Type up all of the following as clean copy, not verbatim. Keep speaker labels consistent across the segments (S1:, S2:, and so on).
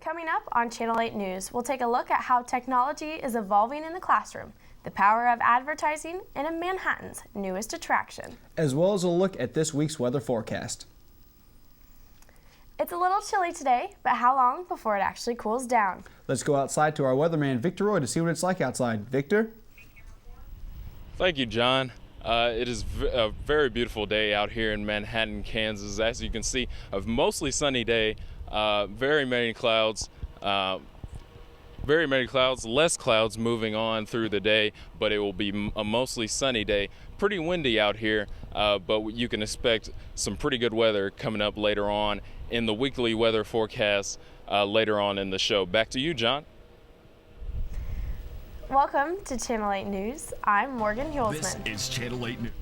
S1: Coming up on Channel 8 News, we'll take a look at how technology is evolving in the classroom, the power of advertising, and Manhattan's newest attraction.
S2: As well as a look at this week's weather forecast.
S1: It's a little chilly today, but how long before it actually cools down?
S2: Let's go outside to our weatherman, Victor Roy, to see what it's like outside. Victor?
S3: Thank you, John. It is a very beautiful day out here in Manhattan, Kansas. As you can see, a mostly sunny day, very many clouds, less clouds moving on through the day, but it will be a mostly sunny day. Pretty windy out here, but you can expect some pretty good weather coming up later on in the weekly weather forecast later on in the show. Back to you, John.
S1: Welcome to Channel 8 News. I'm Morgan Hulsman.
S4: This is Channel 8 News,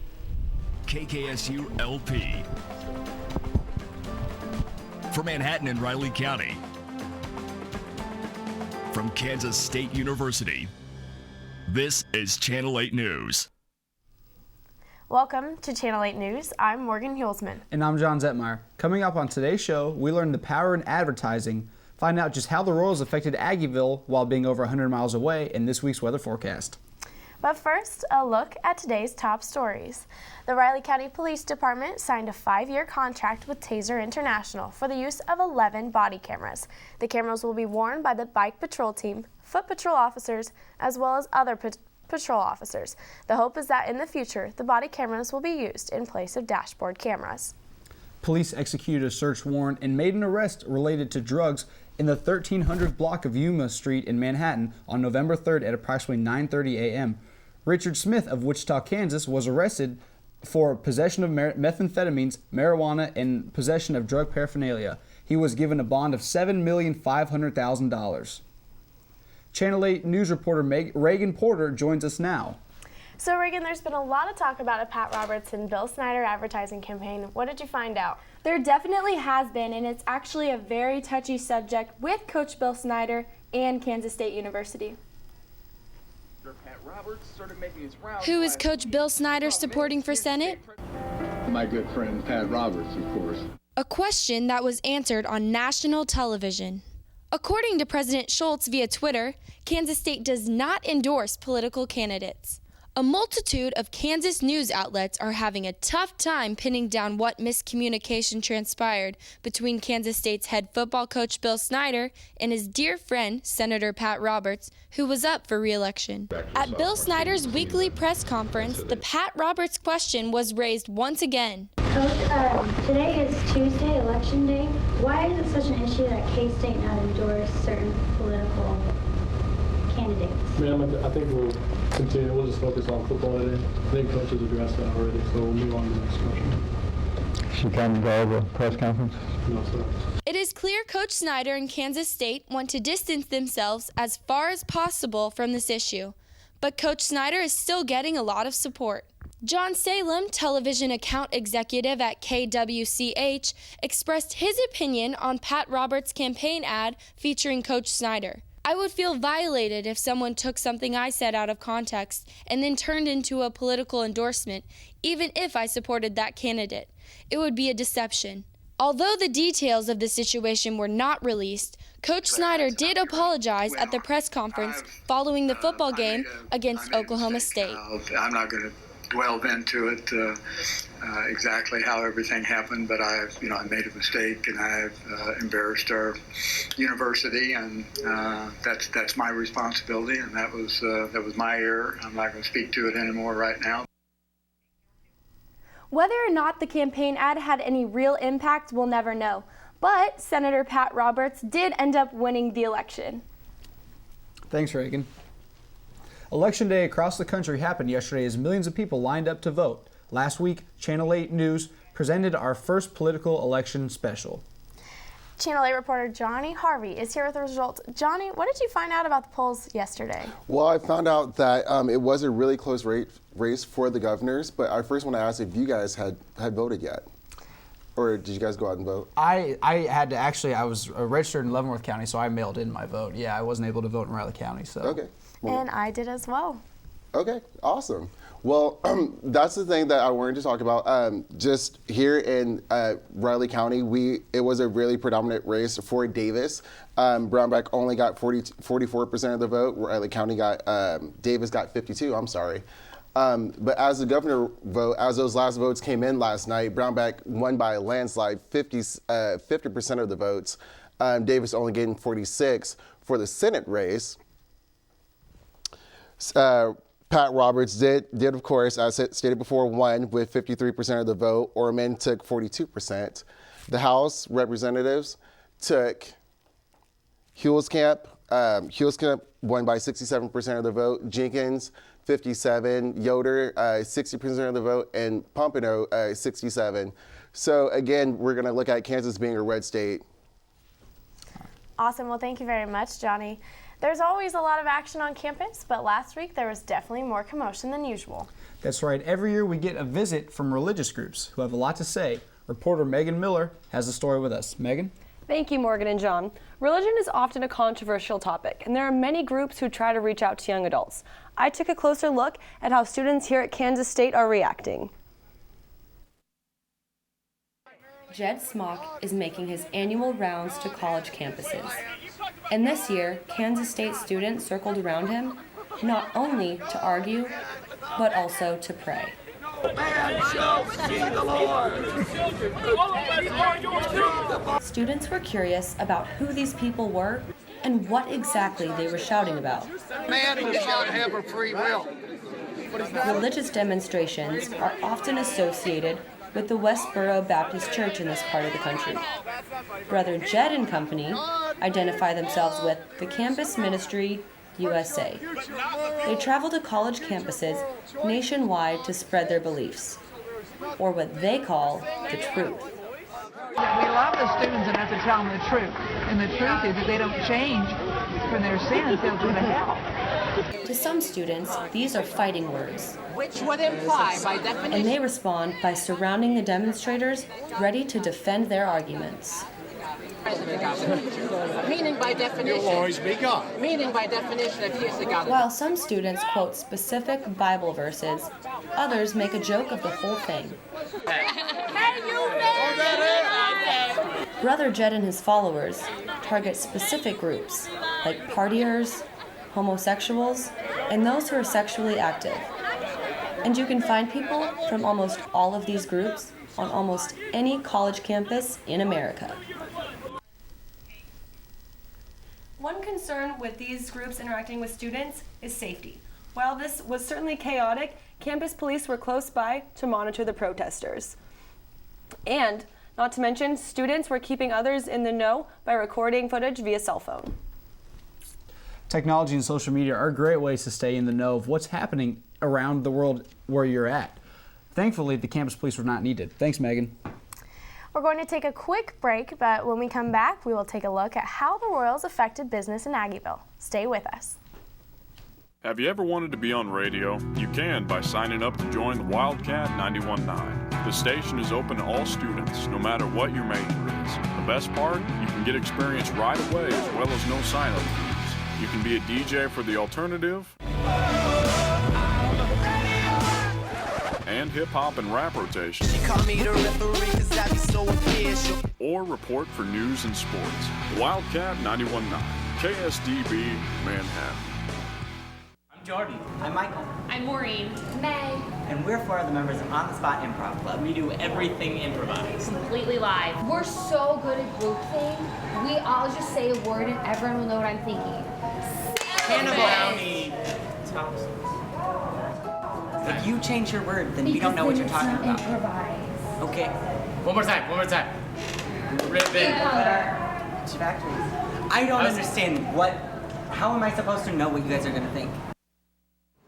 S4: KKSU LP. For Manhattan and Riley County. From Kansas State University, this is Channel 8 News.
S1: Welcome to Channel 8 News. I'm Morgan Hulsman.
S2: And I'm John Zetmeyer. Coming up on today's show, we learn the power in advertising, find out just how the Royals affected Aggieville while being over 100 miles away in this week's weather forecast.
S1: But first, a look at today's top stories. The Riley County Police Department signed a 5-year contract with Taser International for the use of 11 body cameras. The cameras will be worn by the bike patrol team, foot patrol officers, as well as other patrol officers. The hope is that in the future, the body cameras will be used in place of dashboard cameras. Police
S2: executed a search warrant and made an arrest related to drugs in the 1300 block of Yuma Street in Manhattan on November 3rd at approximately 9:30 a.m. Richard Smith of Wichita, Kansas was arrested for possession of methamphetamines, marijuana, and possession of drug paraphernalia. He was given a bond of $7,500,000. Channel 8 News reporter Reagan Porter joins us now.
S1: So Reagan, there's been a lot of talk about a Pat Roberts and Bill Snyder advertising campaign. What did you find out?
S5: There definitely has been, and it's actually a very touchy subject with Coach Bill Snyder and Kansas State University.
S6: Who is Coach Bill Snyder supporting for Senate?
S7: My good friend Pat Roberts, of course.
S6: A question that was answered on national television. According to President Schultz via Twitter, Kansas State does not endorse political candidates. A multitude of Kansas news outlets are having a tough time pinning down what miscommunication transpired between Kansas State's head football coach Bill Snyder and his dear friend, Senator Pat Roberts, who was up for re-election. At Bill Snyder's weekly press conference, the Pat Roberts question was raised once again.
S8: Coach, today is Tuesday, Election Day. Why is it such an issue that K-State not endorse certain political candidates?
S9: Ma'am, I think we'll continue. We'll just focus on football today. I think Coach has addressed that already, so we'll move on to the next question.
S10: She come to the press conference?
S9: No, sir.
S6: It is clear Coach Snyder and Kansas State want to distance themselves as far as possible from this issue, but Coach Snyder is still getting a lot of support. John Salem, television account executive at KWCH, expressed his opinion on Pat Roberts' campaign ad featuring Coach Snyder. I would feel violated if someone took something I said out of context and then turned into a political endorsement, even if I supported that candidate. It would be a deception. Although the details of the situation were not released, Coach Snyder did apologize at the press conference following the football game against Oklahoma State.
S11: I'm not going to delve into it exactly how everything happened, but I made a mistake and I've embarrassed our university, and that's my responsibility, and that was my error. I'm not going to speak to it anymore right now.
S5: Whether or not the campaign ad had any real impact, we'll never know. But Senator Pat Roberts did end up winning the election.
S2: Thanks, Reagan. Election day across the country happened yesterday as millions of people lined up to vote. Last week, Channel 8 News presented our first political election special.
S1: Channel 8 reporter Johnny Harvey is here with the results. Johnny, what did you find out about the polls yesterday?
S12: Well, I found out that it was a really close race for the governors, but I first want to ask if you guys had voted yet. Or did you guys go out and vote?
S2: I had to actually, I was registered in Leavenworth County, so I mailed in my vote. Yeah, I wasn't able to vote in Riley County. So.
S12: Okay.
S1: And I did as well.
S12: Okay, awesome. Well, that's the thing that I wanted to talk about. Just here in Riley County, it was a really predominant race for Davis. Brownback only got 44% of the vote. Riley County Davis got 52. I'm sorry. But as the governor vote, as those last votes came in last night, Brownback won by a landslide, 50% of the votes. Davis only getting 46 for the Senate race. Pat Roberts did of course, as stated before, won with 53% of the vote. Orman took 42%. The House representatives took Huelskamp. Huelskamp won by 67% of the vote. Jenkins, 57. Yoder, 60% of the vote. And Pompano, 67. So again, we're going to look at Kansas being a red state.
S1: Awesome. Well, thank you very much, Johnny. There's always a lot of action on campus, but last week there was definitely more commotion than usual.
S2: That's right. Every year we get a visit from religious groups who have a lot to say. Reporter Megan Miller has the story with us. Megan?
S13: Thank you, Morgan and John. Religion is often a controversial topic, and there are many groups who try to reach out to young adults. I took a closer look at how students here at Kansas State are reacting.
S14: Jed Smock is making his annual rounds to college campuses. And this year, Kansas State students circled around him, not only to argue, but also to pray. Students were curious about who these people were and what exactly they were shouting about.
S15: Man should have a free will.
S14: Religious demonstrations are often associated with the Westboro Baptist Church in this part of the country. Brother Jed and company identify themselves with the Campus Ministry USA. They travel to college campuses nationwide to spread their beliefs, or what they call the truth.
S16: We love the students and have to tell them the truth. And the truth is if they don't change from their sins, they'll go to hell.
S14: To some students, these are fighting words.
S16: Which would imply, by definition...
S14: And they respond by surrounding the demonstrators, ready to defend their arguments.
S16: Meaning by definition.
S15: You'll always be God.
S16: Meaning by definition of he is the God.
S14: While some students quote specific Bible verses, others make a joke of the whole thing. Brother Jed and his followers target specific groups like partiers, homosexuals, and those who are sexually active. And you can find people from almost all of these groups on almost any college campus in America.
S13: One concern with these groups interacting with students is safety. While this was certainly chaotic, campus police were close by to monitor the protesters. And, not to mention, students were keeping others in the know by recording footage via cell phone.
S2: Technology and social media are great ways to stay in the know of what's happening around the world where you're at. Thankfully, the campus police were not needed. Thanks, Megan.
S1: We're going to take a quick break, but when we come back, we will take a look at how the Royals affected business in Aggieville. Stay with us.
S17: Have you ever wanted to be on radio? You can by signing up to join the Wildcat 91.9. The station is open to all students, no matter what your major is. The best part? You can get experience right away as well as no sign-up fees. You can be a DJ for the alternative and hip-hop and rap rotation. Or report for news and sports. Wildcat 91.9, KSDB, Manhattan.
S18: Jordan. I'm Michael.
S19: I'm Maureen. May.
S18: And we're four of the members of On the Spot Improv Club. We do everything improvised.
S19: Completely live. We're so good at groupthink. We all just say a word and everyone will know what I'm thinking.
S18: Hannah Brownie. If you change your word, then we don't know what you're talking about.
S19: Improvise.
S18: Okay. One more time. Ribbon. Factories. I don't understand how am I supposed to know what you guys are gonna think?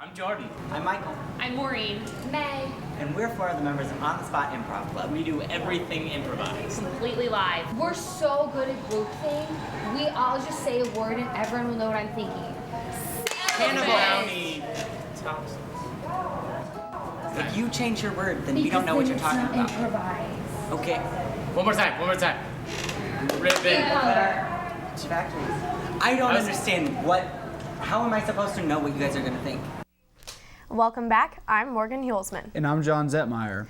S18: I'm Jordan. I'm Michael.
S19: I'm Maureen. May.
S18: And we're four of the members of On the Spot Improv Club. We do everything improvised.
S19: Completely live. We're so good at groupthink. We all just say a word and everyone will know what I'm thinking.
S18: Hannah Brownie. If you change your word, then we don't know what you're talking about.
S19: Improvise.
S18: Okay. One more time. Ribbon. Factories. I don't understand how am I supposed to know what you guys are gonna think?
S1: Welcome back. I'm Morgan Hulsman.
S2: And I'm John Zetmeyer.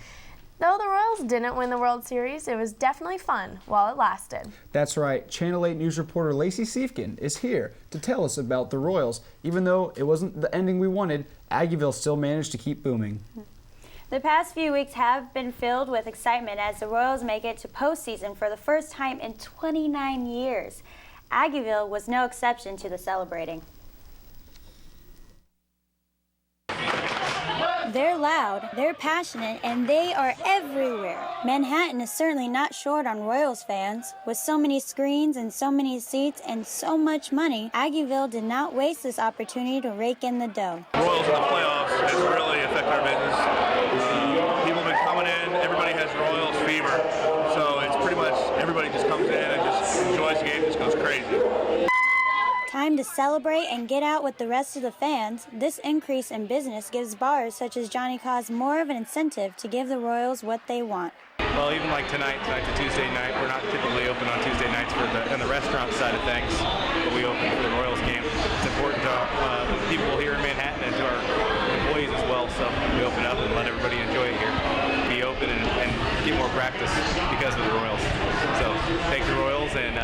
S1: Though the Royals didn't win the World Series, it was definitely fun while it lasted.
S2: That's right. Channel 8 News reporter Lacey Siefkin is here to tell us about the Royals. Even though it wasn't the ending we wanted, Aggieville still managed to keep booming.
S20: The past few weeks have been filled with excitement as the Royals make it to postseason for the first time in 29 years. Aggieville was no exception to the celebrating. They're loud, they're passionate, and they are everywhere. Manhattan is certainly not short on Royals fans. With so many screens and so many seats and so much money, Aggieville did not waste this opportunity to rake in the dough.
S21: Royals in the playoffs has really affected our business. People have been coming in, everybody has Royals fever, so it's pretty much everybody just comes in and just enjoys the game, just goes crazy.
S20: Time to celebrate and get out with the rest of the fans. This increase in business gives bars such as Johnny Cause more of an incentive to give the Royals what they want.
S22: Well, even like tonight's a Tuesday night. We're not typically open on Tuesday nights on the restaurant side of things, but we open for the Royals game. It's important to the people here in Manhattan and to our employees as well, so we open up and let everybody enjoy it here. Be open and get more practice because of the Royals. So thank the Royals and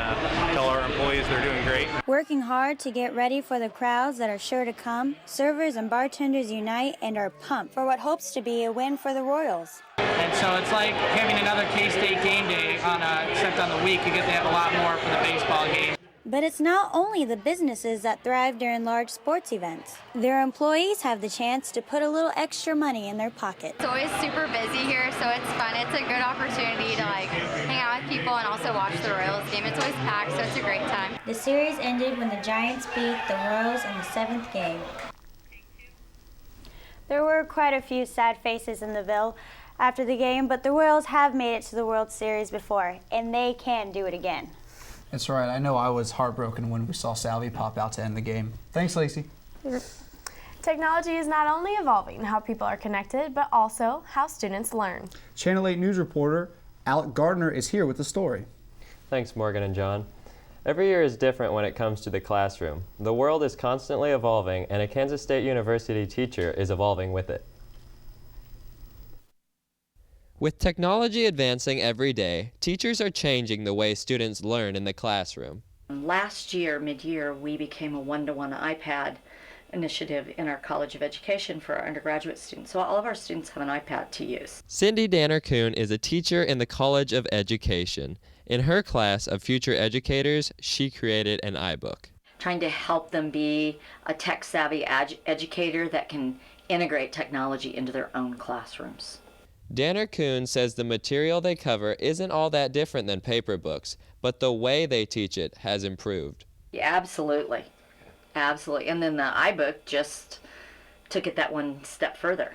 S22: tell our employees they're doing great.
S20: Working hard to get ready for the crowds that are sure to come, servers and bartenders unite and are pumped for what hopes to be a win for the Royals.
S23: And so it's like having another K-State game day except on the week. You get to have a lot more for the baseball game.
S20: But it's not only the businesses that thrive during large sports events. Their employees have the chance to put a little extra money in their pocket.
S24: It's always super busy here, so it's fun. It's a good opportunity to hang out with people and also watch the Royals game. It's always packed, so it's a great time.
S20: The series ended when the Giants beat the Royals in the 7th game. There were quite a few sad faces in the Ville after the game, but the Royals have made it to the World Series before, and they can do it again.
S2: That's right. I know I was heartbroken when we saw Salvi pop out to end the game. Thanks, Lacey.
S1: Technology is not only evolving how people are connected, but also how students learn.
S2: Channel 8 News reporter Alec Gardner is here with the story.
S25: Thanks, Morgan and John. Every year is different when it comes to the classroom. The world is constantly evolving, and a Kansas State University teacher is evolving with it.
S26: With technology advancing every day, teachers are changing the way students learn in the classroom.
S27: Last year, mid-year, we became a one-to-one iPad initiative in our College of Education for our undergraduate students. So all of our students have an iPad to use.
S26: Cindy Danner-Kuhn is a teacher in the College of Education. In her class of future educators, she created an iBook.
S27: Trying to help them be a tech-savvy educator that can integrate technology into their own classrooms.
S26: Danner-Kuhn says the material they cover isn't all that different than paper books, but the way they teach it has improved.
S27: Yeah, absolutely. Absolutely. And then the iBook just took it that one step further.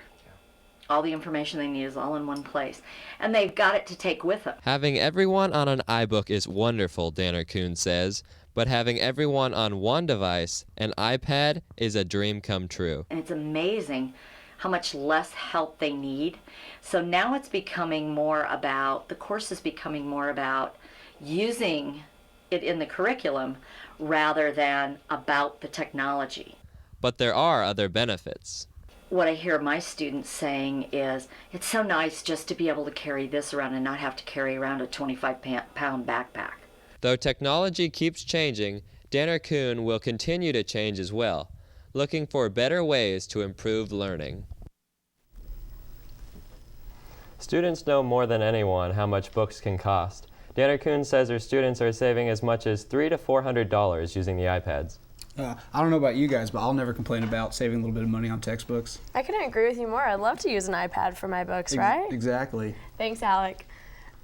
S27: All the information they need is all in one place. And they've got it to take with them.
S26: Having everyone on an iBook is wonderful, Danner-Kuhn says, but having everyone on one device, an iPad, is a dream come true.
S27: And it's amazing how much less help they need. So now it's becoming more about, the course is becoming more about using it in the curriculum rather than about the technology.
S26: But there are other benefits.
S27: What I hear my students saying is, it's so nice just to be able to carry this around and not have to carry around a 25-pound backpack.
S26: Though technology keeps changing, Danner-Kuhn will continue to change as well, looking for better ways to improve learning.
S25: Students know more than anyone how much books can cost. Danner-Kuhn says her students are saving as much as $300 to $400 using the iPads.
S2: I don't know about you guys, but I'll never complain about saving a little bit of money on textbooks.
S1: I couldn't agree with you more. I'd love to use an iPad for my books, right?
S2: Exactly.
S1: Thanks, Alec.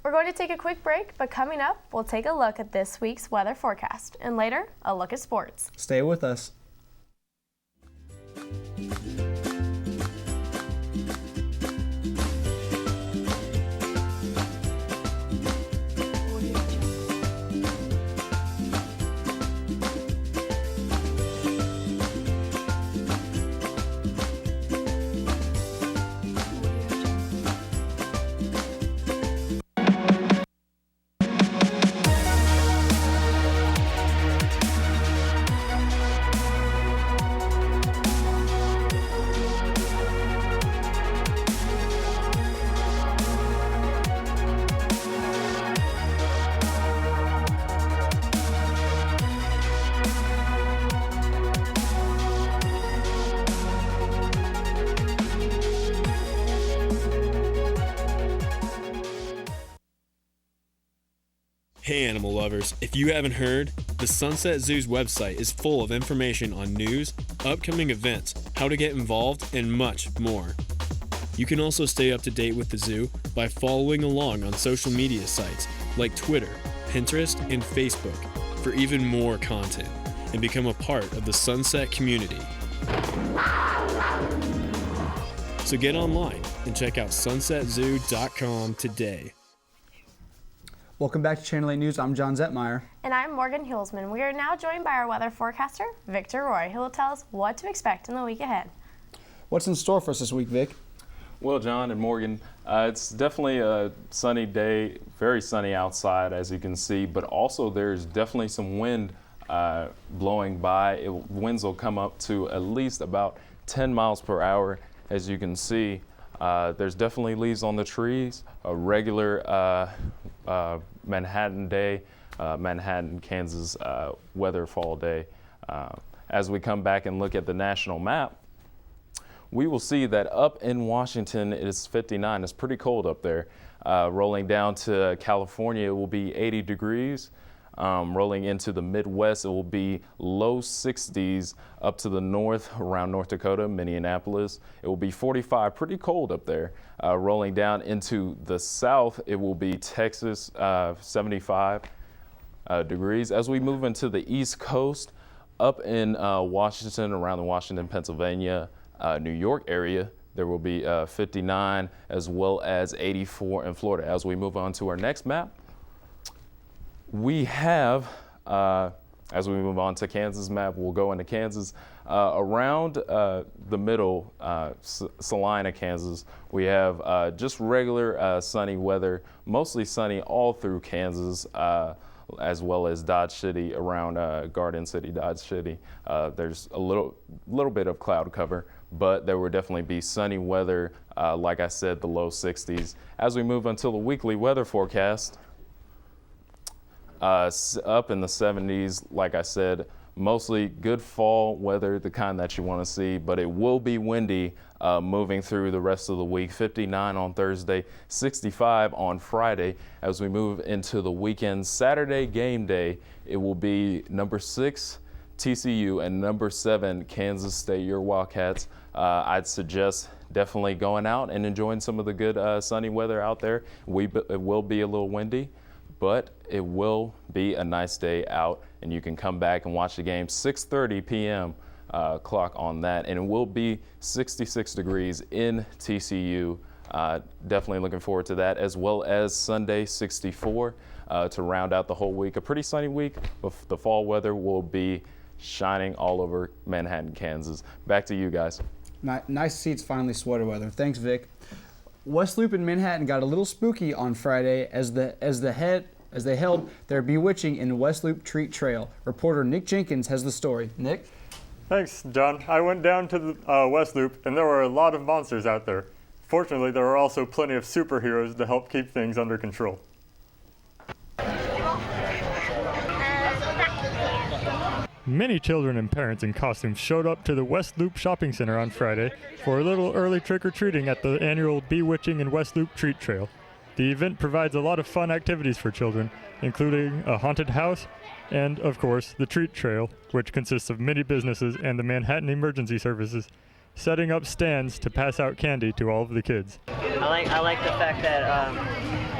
S1: We're going to take a quick break, but coming up, we'll take a look at this week's weather forecast, and later, a look at sports.
S2: Stay with us.
S3: Hey animal lovers, if you haven't heard, the Sunset Zoo's website is full of information on news, upcoming events, how to get involved, and much more. You can also stay up to date with the zoo by following along on social media sites like Twitter, Pinterest, and Facebook for even more content, and become a part of the Sunset community. So get online and check out sunsetzoo.com today.
S2: Welcome back to Channel 8 News. I'm John Zetmeyer.
S1: And I'm Morgan Hulsman. We are now joined by our weather forecaster, Victor Roy, who will tell us what to expect in the week ahead.
S2: What's in store for us this week, Vic?
S4: Well, John and Morgan, it's definitely a sunny day, very sunny outside, as you can see, but also there's definitely some wind blowing by. Winds will come up to at least about 10 miles per hour, as you can see. There's definitely leaves on the trees, a regular Manhattan day, Manhattan, Kansas weather fall day. As we come back and look at the national map, we will see that up in Washington it is 59. It's pretty cold up there. Rolling down to California, it will be 80 degrees. Rolling into the Midwest, it will be low 60s up to the north around North Dakota, Minneapolis. It will be 45, pretty cold up there. Rolling down into the south, it will be Texas, 75 degrees. As we move into the East Coast, up in Washington, around the Washington, Pennsylvania, New York area, there will be 59 as well as 84 in Florida. As we move on to our next map, we have, as we move on to Kansas map, we'll go into Kansas. Around the middle, Salina, Kansas, we have just regular sunny weather, mostly sunny all through Kansas, as well as Dodge City, around Garden City, Dodge City. There's a little bit of cloud cover, but there will definitely be sunny weather, like I said, the low 60s. As we move until the weekly weather forecast, up in the 70s, like I said, mostly good fall weather, the kind that you want to see, but it will be windy moving through the rest of the week. 59 on Thursday, 65 on Friday. As we move into the weekend, Saturday game day, it will be number 6 TCU and number 7 Kansas State, your Wildcats. I'd suggest definitely going out and enjoying some of the good sunny weather out there. It will be a little windy, but it will be a nice day out, and you can come back and watch the game. 6:30 p.m. Clock on that, and it will be 66 degrees in TCU. Definitely looking forward to that, as well as Sunday 64 to round out the whole week. A pretty sunny week, but the fall weather will be shining all over Manhattan, Kansas. Back to you guys.
S2: Nice to see it's finally sweater weather. Thanks, Vic. West Loop in Manhattan got a little spooky on Friday as they held their bewitching in West Loop Treat Trail. Reporter Nick Jenkins has the story. Nick?
S6: Thanks, John. I went down to the West Loop, and there were a lot of monsters out there. Fortunately, there were also plenty of superheroes to help keep things under control. Many children and parents in costumes showed up to the West Loop Shopping Center on Friday for a little early trick-or-treating at the annual Bewitching in West Loop Treat Trail. The event provides a lot of fun activities for children, including a haunted house and, of course, the Treat Trail, which consists of many businesses and the Manhattan Emergency Services, setting up stands to pass out candy to all of the kids.
S7: I like the fact that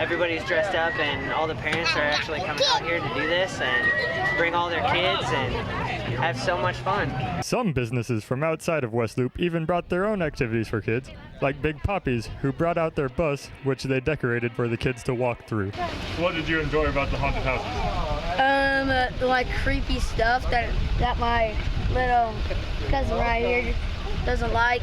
S7: everybody's dressed up and all the parents are actually coming out here to do this and bring all their kids and have so much fun.
S6: Some businesses from outside of West Loop even brought their own activities for kids, like Big Poppies, who brought out their bus, which they decorated for the kids to walk through. What did you enjoy about the haunted houses?
S8: Like creepy stuff that my little cousin right here doesn't like.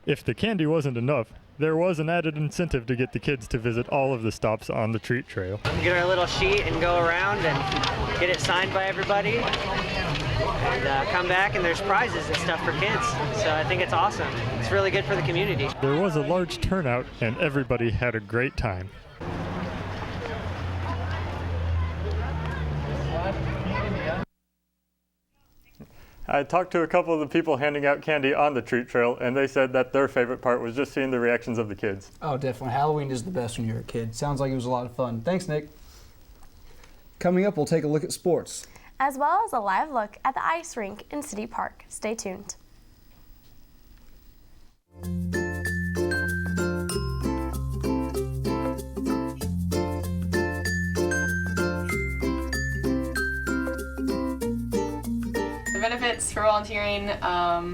S6: If the candy wasn't enough, there was an added incentive to get the kids to visit all of the stops on the Treat Trail.
S7: Get our little sheet and go around and get it signed by everybody. And come back and there's prizes and stuff for kids. So I think it's awesome. It's really good for the community.
S6: There was a large turnout and everybody had a great time. I talked to a couple of the people handing out candy on the Treat Trail, and they said that their favorite part was just seeing the reactions of the kids.
S2: Oh, definitely. Halloween is the best when you're a kid. Sounds like it was a lot of fun. Thanks, Nick. Coming up, we'll take a look at sports,
S1: as well as a live look at the ice rink in City Park. Stay tuned.
S5: Benefits for volunteering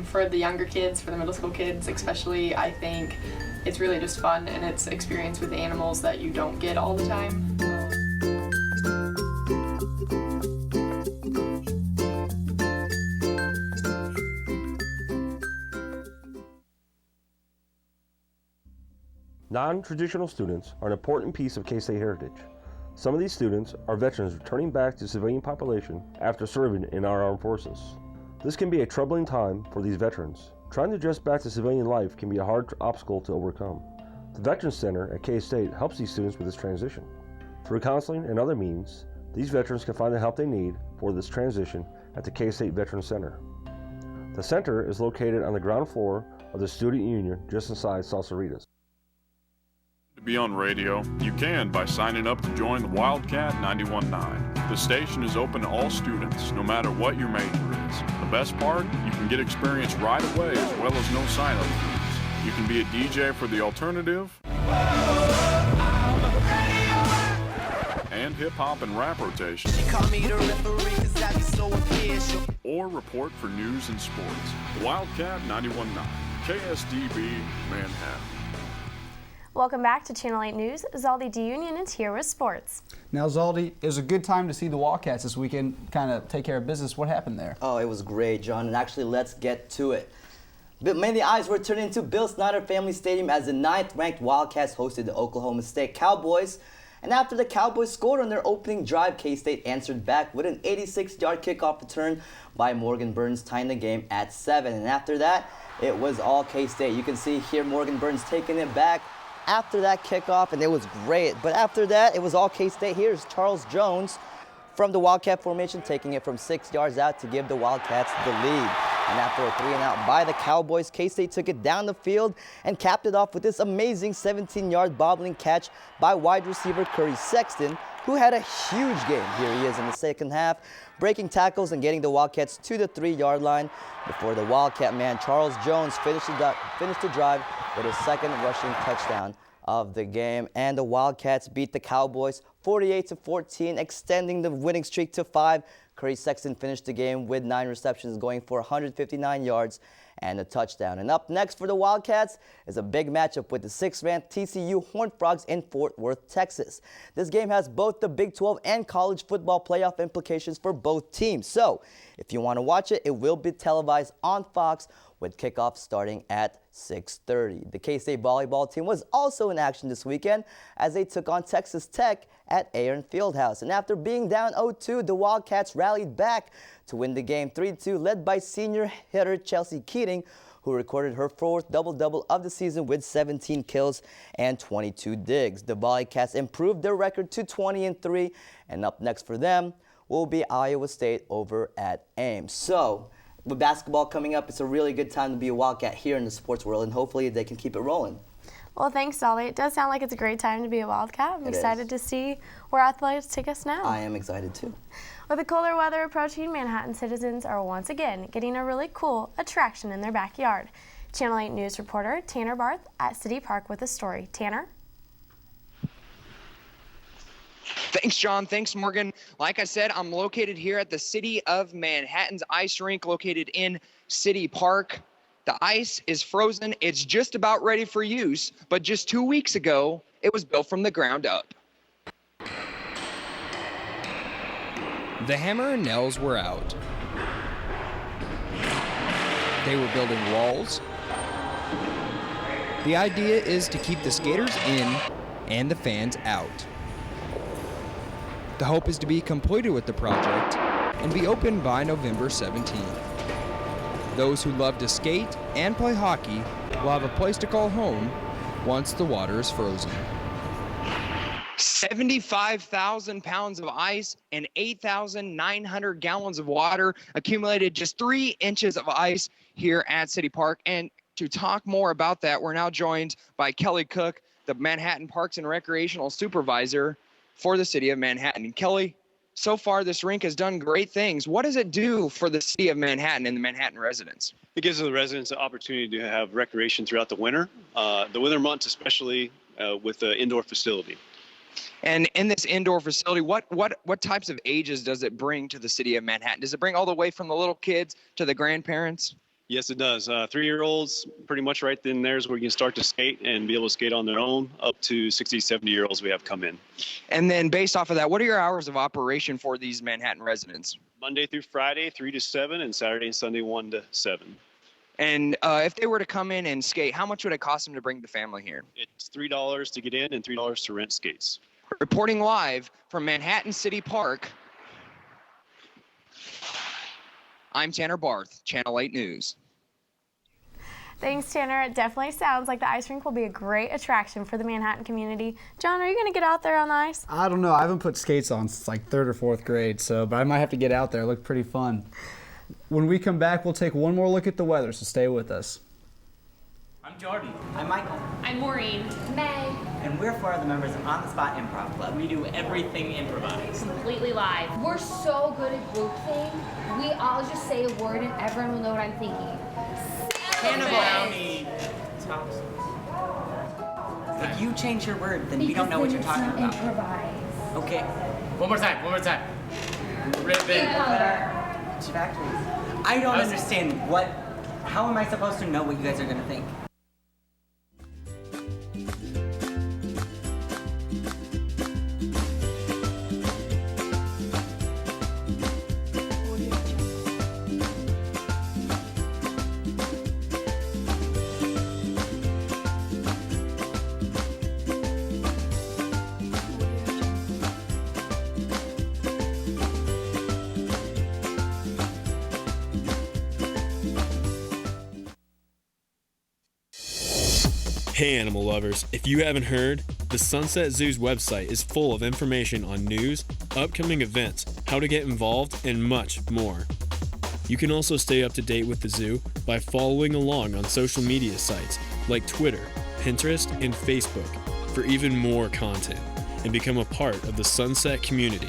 S5: for the younger kids, for the middle school kids especially, I think it's really just fun and it's experience with animals that you don't get all the time.
S9: Non-traditional students are an important piece of K-State heritage. Some of these students are veterans returning back to the civilian population after serving in our armed forces. This can be a troubling time for these veterans. Trying to adjust back to civilian life can be a hard obstacle to overcome. The Veterans Center at K-State helps these students with this transition. Through counseling and other means, these veterans can find the help they need for this transition at the K-State Veterans Center. The center is located on the ground floor of the Student Union just inside Salsaritas.
S17: To be on radio, you can by signing up to join the Wildcat 91.9. The station is open to all students, no matter what your major is. The best part, you can get experience right away as well as no sign-up fees. You can be a DJ for the alternative and hip-hop and rap rotation. Or report for news and sports. Wildcat 91.9, KSDB, Manhattan.
S1: Welcome back to Channel 8 News. Zaldi DeUnion is here with sports.
S2: Now, Zaldi, it was a good time to see the Wildcats this weekend kind of take care of business. What happened there?
S10: Oh, it was great, John, and actually let's get to it. Many eyes were turned into Bill Snyder Family Stadium as the 9th-ranked Wildcats hosted the Oklahoma State Cowboys. And after the Cowboys scored on their opening drive, K-State answered back with an 86-yard kickoff return by Morgan Burns, tying the game at 7. And after that, it was all K-State. You can see here Morgan Burns taking it back after that kickoff, and it was great. But after that, it was all K-State. Here's Charles Jones from the Wildcat formation, taking it from 6 yards out to give the Wildcats the lead. And after a 3-and-out by the Cowboys, K-State took it down the field and capped it off with this amazing 17-yard bobbling catch by wide receiver Curry Sexton, who had a huge game. Here he is in the second half, breaking tackles and getting the Wildcats to the 3-yard line before the Wildcat man Charles Jones finished the drive with his second rushing touchdown of the game. And the Wildcats beat the Cowboys 48-14, extending the winning streak to 5. Curry Sexton finished the game with 9 receptions, going for 159 yards and a touchdown. And up next for the Wildcats is a big matchup with the 6th-ranked TCU Horned Frogs in Fort Worth, Texas. This game has both the Big 12 and college football playoff implications for both teams. So if you want to watch it, it will be televised on Fox with kickoff starting at 6:30. The K-State volleyball team was also in action this weekend as they took on Texas Tech at Aaron Fieldhouse. And after being down 0-2, the Wildcats rallied back to win the game 3-2, led by senior hitter Chelsea Keating, who recorded her 4th double-double of the season with 17 kills and 22 digs. The Wildcats improved their record to 20-3, and up next for them will be Iowa State over at Ames. So, with basketball coming up, it's a really good time to be a Wildcat here in the sports world, and hopefully they can keep it rolling.
S1: Well, thanks, Dolly. It does sound like it's a great time to be a Wildcat. I'm excited to see where athletics take us now.
S10: I am excited, too.
S1: With the cooler weather approaching, Manhattan citizens are once again getting a really cool attraction in their backyard. Channel 8 News reporter Tanner Barth at City Park with a story. Tanner?
S11: Thanks, John. Thanks, Morgan. Like I said, I'm located here at the City of Manhattan's ice rink located in City Park. The ice is frozen. It's just about ready for use, but just 2 weeks ago, it was built from the ground up.
S12: The hammer and nails were out. They were building walls. The idea is to keep the skaters in and the fans out. The hope is to be completed with the project and be open by November 17th. Those who love to skate and play hockey will have a place to call home once the water is frozen.
S11: 75,000 pounds of ice and 8,900 gallons of water accumulated just 3 inches of ice here at City Park. And to talk more about that, we're now joined by Kelly Cook, the Manhattan Parks and Recreational Supervisor for the City of Manhattan. Kelly, So far, this rink has done great things. What does it do for the city of Manhattan and the Manhattan residents?
S13: It gives the residents the opportunity to have recreation throughout the winter months, especially with the indoor facility.
S11: And in this indoor facility, what types of ages does it bring to the city of Manhattan? Does it bring all the way from the little kids to the grandparents?
S13: Yes, it does. 3-year-olds, pretty much right then there's where you can start to skate and be able to skate on their own, up to 60, 70-year-olds we have come in.
S11: And then based off of that, what are your hours of operation for these Manhattan residents?
S13: Monday through Friday, 3 to 7, and Saturday and Sunday, 1 to 7.
S11: And if they were to come in and skate, how much would it cost them to bring the family here?
S13: It's $3 to get in and $3 to rent skates.
S11: Reporting live from Manhattan City Park, I'm Tanner Barth, Channel 8 News.
S1: Thanks, Tanner. It definitely sounds like the ice rink will be a great attraction for the Manhattan community. John, are you going to get out there on the ice?
S2: I don't know. I haven't put skates on since like 3rd or 4th grade, but I might have to get out there. It looked pretty fun. When we come back, we'll take one more look at the weather, so stay with us.
S14: I'm Jordan.
S15: I'm Michael.
S23: I'm Maureen.
S15: May. And we're 4 of the members of On the Spot Improv Club.
S14: We do everything improvised.
S23: Completely live.
S16: We're so good at group thing. We all just say a word and everyone will know what I'm thinking.
S14: Brownie.
S15: If you change your word, then we don't know what you're talking about.
S16: Improvise.
S15: Okay.
S14: One more time. Ribbon.
S15: Factories. I don't understand how am I supposed to know what you guys are gonna think?
S3: Hey animal lovers, if you haven't heard, the Sunset Zoo's website is full of information on news, upcoming events, how to get involved, and much more. You can also stay up to date with the zoo by following along on social media sites like Twitter, Pinterest, and Facebook for even more content and become a part of the Sunset community.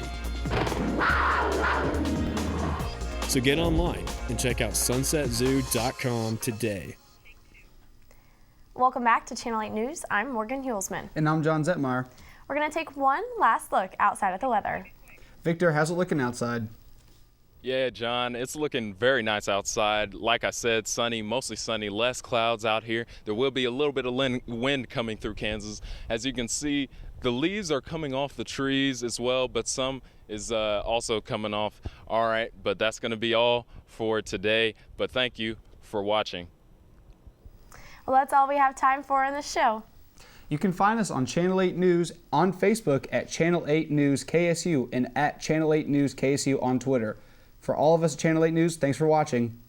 S3: So get online and check out sunsetzoo.com today.
S1: Welcome back to Channel 8 News. I'm Morgan Hulsman.
S2: And I'm John Zetmeyer.
S1: We're going to take one last look outside at the weather.
S2: Victor, how's it looking outside?
S4: Yeah, John, it's looking very nice outside. Like I said, sunny, mostly sunny, less clouds out here. There will be a little bit of wind coming through Kansas. As you can see, the leaves are coming off the trees as well, but some is also coming off. All right, but that's going to be all for today. But thank you for watching.
S1: Well, that's all we have time for in the show.
S2: You can find us on Channel 8 News on Facebook at Channel 8 News KSU and at Channel 8 News KSU on Twitter. For all of us at Channel 8 News, thanks for watching.